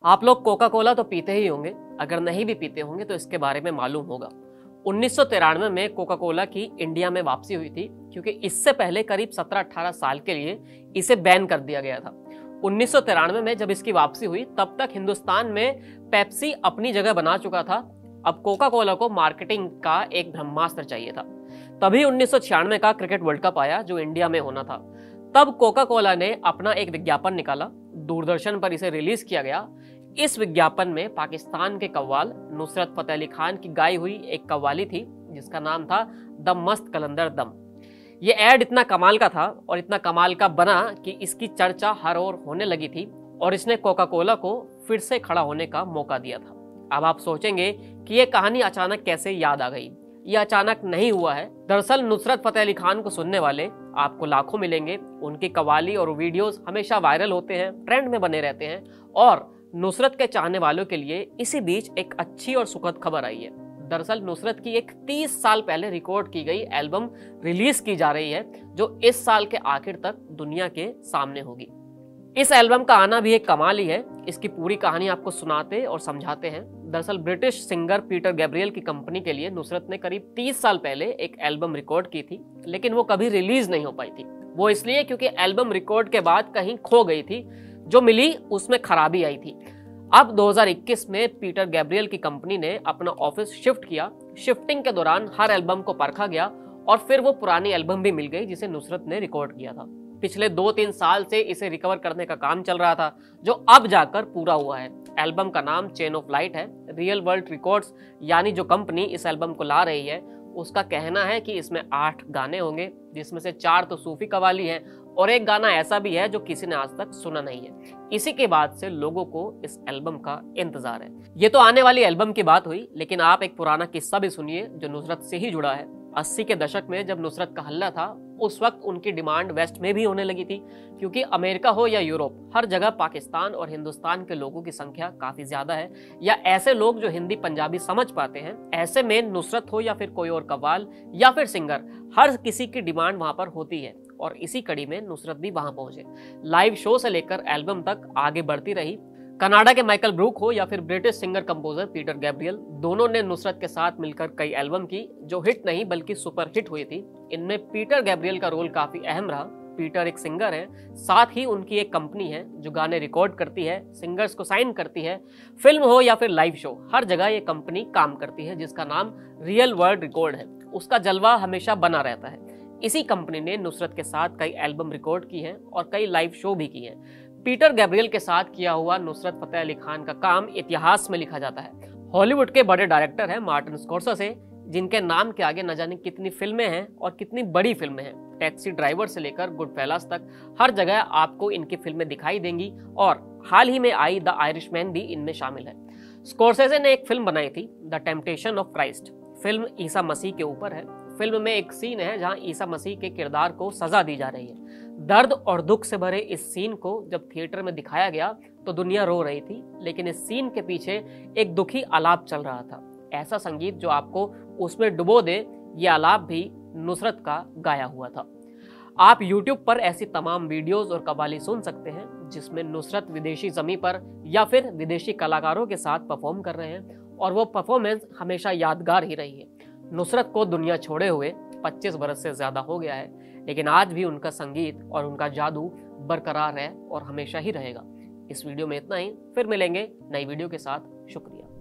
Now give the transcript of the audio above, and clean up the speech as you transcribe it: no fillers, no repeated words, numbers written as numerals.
आप लोग Coca Cola तो पीते ही होंगे, अगर नहीं भी पीते होंगे तो इसके बारे में मालूम होगा। 1993 में कोका कोला की इंडिया में वापसी हुई थी, क्योंकि इससे पहले करीब 17-18 साल के लिए इसे बैन कर दिया गया था। 1993 में जब इसकी वापसी हुई तब तक हिंदुस्तान में पेप्सी अपनी जगह बना चुका था। अब कोका कोला को मार्केटिंग का एक ब्रह्मास्त्र चाहिए था। तभी 1996 का क्रिकेट वर्ल्ड कप आया जो इंडिया में होना था। तब कोका कोला ने अपना एक विज्ञापन निकाला, दूरदर्शन पर इसे रिलीज किया गया। इस विज्ञापन में पाकिस्तान के कव्वाल नुसरत फतेह अली खान की गाई हुई एक कव्वाली थी जिसका नाम था दम मस्त कलंदर दम। ये एड इतना कमाल का था और इतना कमाल का बना कि इसकी चर्चा हर ओर होने लगी थी और इसने कोका कोला को फिर से खड़ा होने का मौका दिया था। अब आप सोचेंगे कि ये कहानी अचानक कैसे याद आ गई। ये अचानक नहीं हुआ है। दरअसल नुसरत फतेह अली खान को सुनने वाले आपको लाखों मिलेंगे। उनकी कव्वाली और वीडियोस हमेशा वायरल होते हैं, ट्रेंड में बने रहते हैं और नुसरत के चाहने वालों के लिए इसी बीच एक अच्छी और सुखद खबर आई है। दरअसल नुसरत की एक 30 साल पहले रिकॉर्ड की गई एल्बम रिलीज की जा रही है जो इस साल के आखिर तक दुनिया के सामने होगी। इस एल्बम का आना भी एक कमाल ही है। इसकी पूरी कहानी आपको सुनाते और समझाते हैं। दरअसल ब्रिटिश सिंगर पीटर गैब्रियल की कंपनी के लिए नुसरत ने करीब 30 साल पहले एक एल्बम रिकॉर्ड की थी, लेकिन वो कभी रिलीज नहीं हो पाई थी। वो इसलिए क्योंकि एल्बम रिकॉर्ड के बाद कहीं खो गई थी, जो मिली उसमें खराबी आई थी। अब 2021 में पीटर गैब्रियल की कंपनी ने अपना ऑफिस शिफ्ट किया। शिफ्टिंग के दौरान हर एल्बम को परखा गया और फिर वो पुरानी एल्बम भी मिल गई जिसे नुसरत ने रिकॉर्ड किया था। पिछले 2-3 साल से इसे रिकवर करने का काम चल रहा था, जो अब जाकर पूरा हुआ है। एल्बम का नाम चेन ऑफ लाइट है। रियल वर्ल्ड रिकॉर्ड्स यानी जो कंपनी इस एल्बम को ला रही है उसका कहना है कि इसमें 8 गाने होंगे, जिसमें से 4 तो सूफी कवाली हैं और एक गाना ऐसा भी है जो किसी ने आज तक सुना नहीं है। इसी के बाद से लोगों को इस एल्बम का इंतजार है। ये तो आने वाली एल्बम की बात हुई, लेकिन आप एक पुराना किस्सा भी सुनिए जो नुसरत से ही जुड़ा है। 80 के दशक में जब नुसरत का हल्ला था उस वक्त उनकी डिमांड वेस्ट में भी होने लगी थी, क्योंकि अमेरिका हो या यूरोप, हर जगह पाकिस्तान और हिंदुस्तान के लोगों की संख्या काफी ज्यादा है, या ऐसे लोग जो हिंदी पंजाबी समझ पाते हैं। ऐसे में नुसरत हो या फिर कोई और कव्वाल या फिर सिंगर, हर किसी की डिमांड वहां पर होती है और इसी कड़ी में नुसरत भी वहां पहुंचे। लाइव शो से लेकर एल्बम तक आगे बढ़ती रही। कनाडा के माइकल ब्रूक हो या फिर British singer composer Peter Gabriel, दोनों ने नुसरत के साथ मिलकर कई एल्बम की जो हिट नहीं बल्कि सुपर हिट हुई थी। इनमें पीटर गैब्रियल का रोल काफी अहम रहा। पीटर एक सिंगर है, साथ ही उनकी एक कंपनी है जो गाने रिकॉर्ड करती है, सिंगर्स को साइन करती है। फिल्म हो या फिर लाइव शो, हर जगह ये कंपनी काम करती है जिसका नाम रियल वर्ल्ड रिकॉर्ड है। उसका जलवा हमेशा बना रहता है। इसी कंपनी ने नुसरत के साथ कई एल्बम रिकॉर्ड की हैं और कई लाइव शो भी की हैं। पीटर गैब्रियल के साथ किया हुआ नुसरत फतेह अली खान का काम इतिहास में लिखा जाता है। हॉलीवुड के बड़े डायरेक्टर हैं मार्टिन स्कॉर्सेज़े, जिनके नाम के आगे न जाने कितनी फिल्में हैं और कितनी बड़ी फिल्में हैं। टैक्सी ड्राइवर से लेकर गुडफेलास तक हर जगह आपको इनकी फिल्में दिखाई देंगी और हाल ही में आई द आयरिशमैन भी इनमें शामिल है। स्कॉर्सेज़े ने एक फिल्म बनाई थी the temptation of Christ. Film ईसा मसीह के ऊपर है। फिल्म में एक सीन है जहां ईसा मसीह के किरदार को सजा दी जा रही है। दर्द और दुख से भरे इस सीन को जब थिएटर में दिखाया गया तो दुनिया रो रही थी, लेकिन इस सीन के पीछे एक दुखी आलाप चल रहा था। ऐसा संगीत जो आपको उसमें डुबो दे, ये आलाप भी नुसरत का गाया हुआ था। आप YouTube पर ऐसी तमाम वीडियोस और कव्वाली सुन सकते हैं जिसमें नुसरत विदेशी जमी पर या फिर विदेशी कलाकारों के साथ परफॉर्म कर रहे हैं और वो परफॉर्मेंस हमेशा यादगार ही रही है। नुसरत को दुनिया छोड़े हुए 25 बरस से ज्यादा हो गया है, लेकिन आज भी उनका संगीत और उनका जादू बरकरार है और हमेशा ही रहेगा। इस वीडियो में इतना ही, फिर मिलेंगे नई वीडियो के साथ। शुक्रिया।